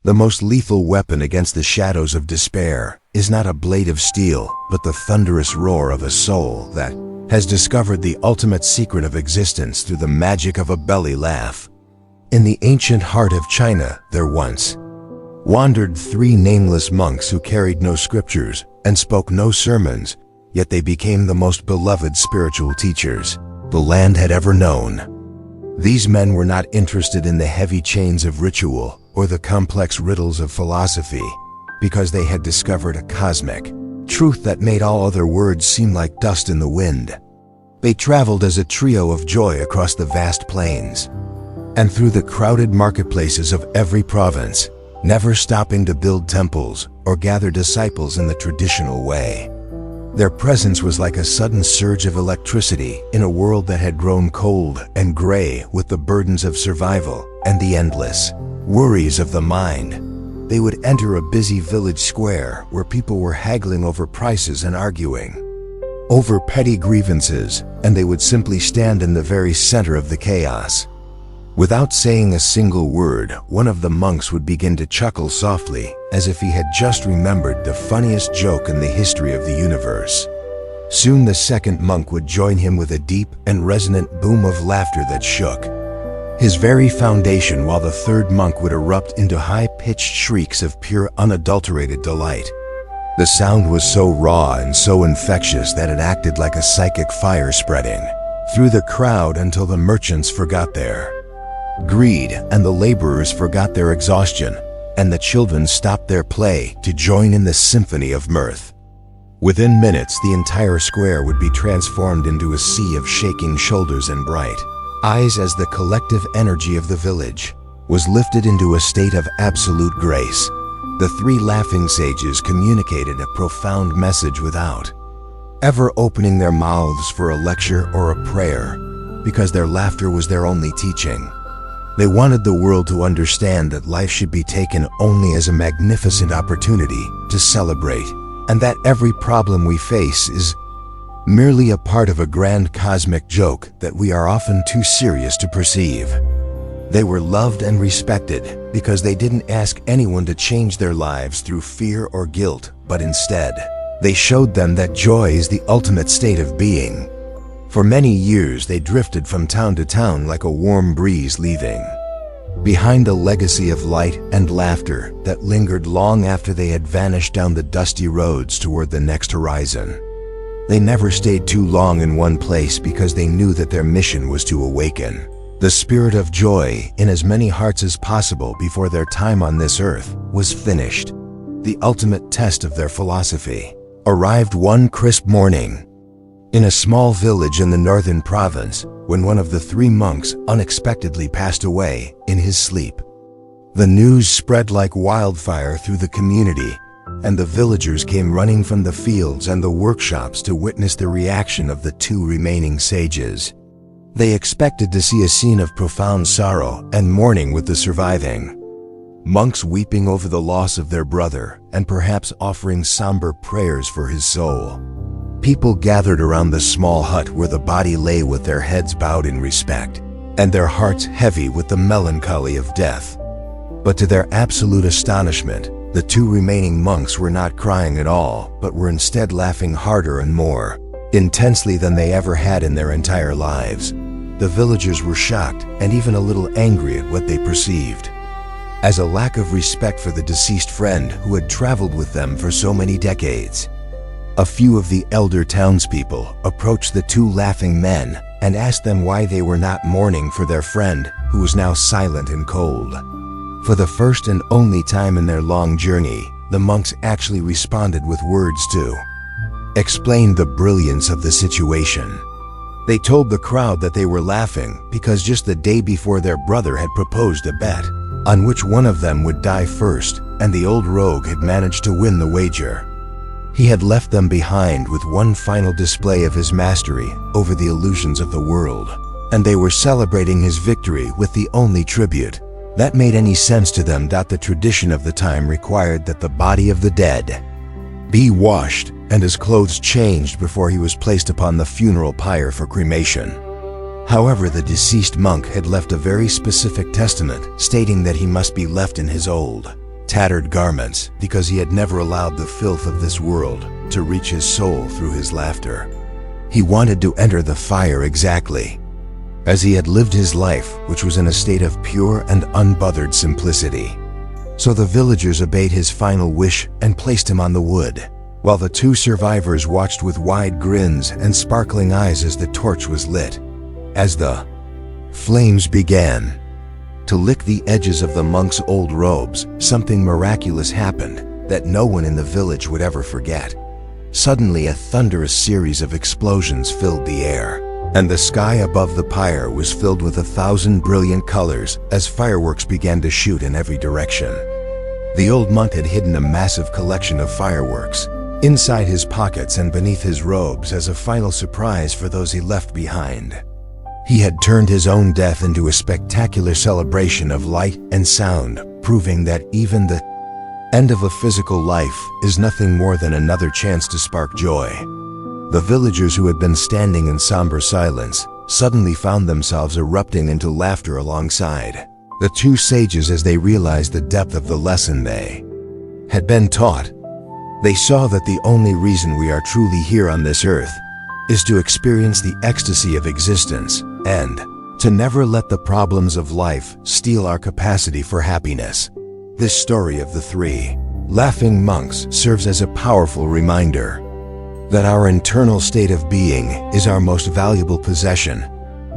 The most lethal weapon against the shadows of despair is not a blade of steel, but the thunderous roar of a soul that has discovered the ultimate secret of existence through the magic of a belly laugh. In the ancient heart of China, there once wandered 3 nameless monks who carried no scriptures and spoke no sermons, yet they became the most beloved spiritual teachers the land had ever known. These men were not interested in the heavy chains of ritual or the complex riddles of philosophy, because they had discovered a cosmic truth that made all other words seem like dust in the wind. They traveled as a trio of joy across the vast plains and through the crowded marketplaces of every province, never stopping to build temples or gather disciples in the traditional way. Their presence was like a sudden surge of electricity in a world that had grown cold and gray with the burdens of survival and the endless worries of the mind. They would enter a busy village square where people were haggling over prices and arguing over petty grievances, and they would simply stand in the very center of the chaos. Without saying a single word, one of the monks would begin to chuckle softly, as if he had just remembered the funniest joke in the history of the universe. Soon the second monk would join him with a deep and resonant boom of laughter that shook his very foundation, while the third monk would erupt into high-pitched shrieks of pure, unadulterated delight. The sound was so raw and so infectious that it acted like a psychic fire spreading through the crowd until the merchants forgot their greed, and the laborers forgot their exhaustion, and the children stopped their play to join in the symphony of mirth. Within minutes, the entire square would be transformed into a sea of shaking shoulders and bright eyes as the collective energy of the village was lifted into a state of absolute grace. The 3 laughing sages communicated a profound message without ever opening their mouths for a lecture or a prayer, because their laughter was their only teaching. They wanted the world to understand that life should be taken only as a magnificent opportunity to celebrate, and that every problem we face is merely a part of a grand cosmic joke that we are often too serious to perceive. They were loved and respected because they didn't ask anyone to change their lives through fear or guilt, but instead, they showed them that joy is the ultimate state of being. For many years, they drifted from town to town like a warm breeze leaving behind a legacy of light and laughter that lingered long after they had vanished down the dusty roads toward the next horizon. They never stayed too long in one place because they knew that their mission was to awaken the spirit of joy in as many hearts as possible before their time on this earth was finished. The ultimate test of their philosophy arrived one crisp morning in a small village in the northern province, when one of the 3 monks unexpectedly passed away in his sleep. The news spread like wildfire through the community, and the villagers came running from the fields and the workshops to witness the reaction of the 2 remaining sages. They expected to see a scene of profound sorrow and mourning, with the surviving monks weeping over the loss of their brother and perhaps offering somber prayers for his soul. People gathered around the small hut where the body lay, with their heads bowed in respect and their hearts heavy with the melancholy of death. But to their absolute astonishment, the 2 remaining monks were not crying at all, but were instead laughing harder and more intensely than they ever had in their entire lives. The villagers were shocked and even a little angry at what they perceived as a lack of respect for the deceased friend who had traveled with them for so many decades. A few of the elder townspeople approached the 2 laughing men and asked them why they were not mourning for their friend, who was now silent and cold. For the first and only time in their long journey, the monks actually responded with words to explain the brilliance of the situation. They told the crowd that they were laughing because just the day before their brother had proposed a bet on which one of them would die first, and the old rogue had managed to win the wager. He had left them behind with one final display of his mastery over the illusions of the world, and they were celebrating his victory with the only tribute that made any sense to them. The tradition of the time required that the body of the dead be washed and his clothes changed before he was placed upon the funeral pyre for cremation. However, the deceased monk had left a very specific testament stating that he must be left in his old tattered garments, because he had never allowed the filth of this world to reach his soul through his laughter. He wanted to enter the fire exactly as he had lived his life, which was in a state of pure and unbothered simplicity. So the villagers obeyed his final wish and placed him on the wood, while the two survivors watched with wide grins and sparkling eyes as the torch was lit. As the flames began to lick the edges of the monks' old robes, something miraculous happened that no one in the village would ever forget. Suddenly, a thunderous series of explosions filled the air, and the sky above the pyre was filled with 1,000 brilliant colors as fireworks began to shoot in every direction. The old monk had hidden a massive collection of fireworks inside his pockets and beneath his robes as a final surprise for those he left behind. He had turned his own death into a spectacular celebration of light and sound, proving that even the end of a physical life is nothing more than another chance to spark joy. The villagers who had been standing in somber silence suddenly found themselves erupting into laughter alongside the two sages as they realized the depth of the lesson they had been taught. They saw that the only reason we are truly here on this earth is to experience the ecstasy of existence and to never let the problems of life steal our capacity for happiness. This story of the three laughing monks serves as a powerful reminder that our internal state of being is our most valuable possession,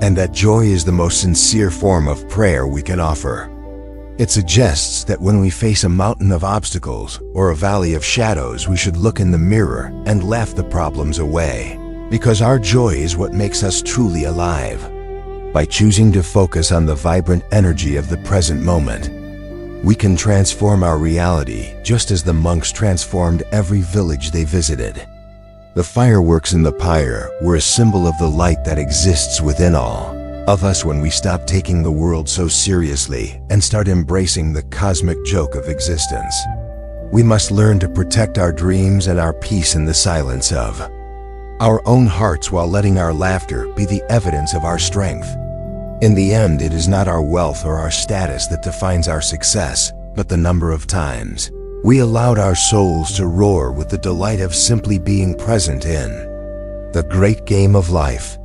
and that joy is the most sincere form of prayer we can offer. It suggests that when we face a mountain of obstacles or a valley of shadows, we should look in the mirror and laugh the problems away, because our joy is what makes us truly alive. By choosing to focus on the vibrant energy of the present moment, we can transform our reality just as the monks transformed every village they visited. The fireworks in the pyre were a symbol of the light that exists within all of us when we stop taking the world so seriously and start embracing the cosmic joke of existence. We must learn to protect our dreams and our peace in the silence of our own hearts, while letting our laughter be the evidence of our strength. In the end, it is not our wealth or our status that defines our success, but the number of times we allowed our souls to roar with the delight of simply being present in the great game of life.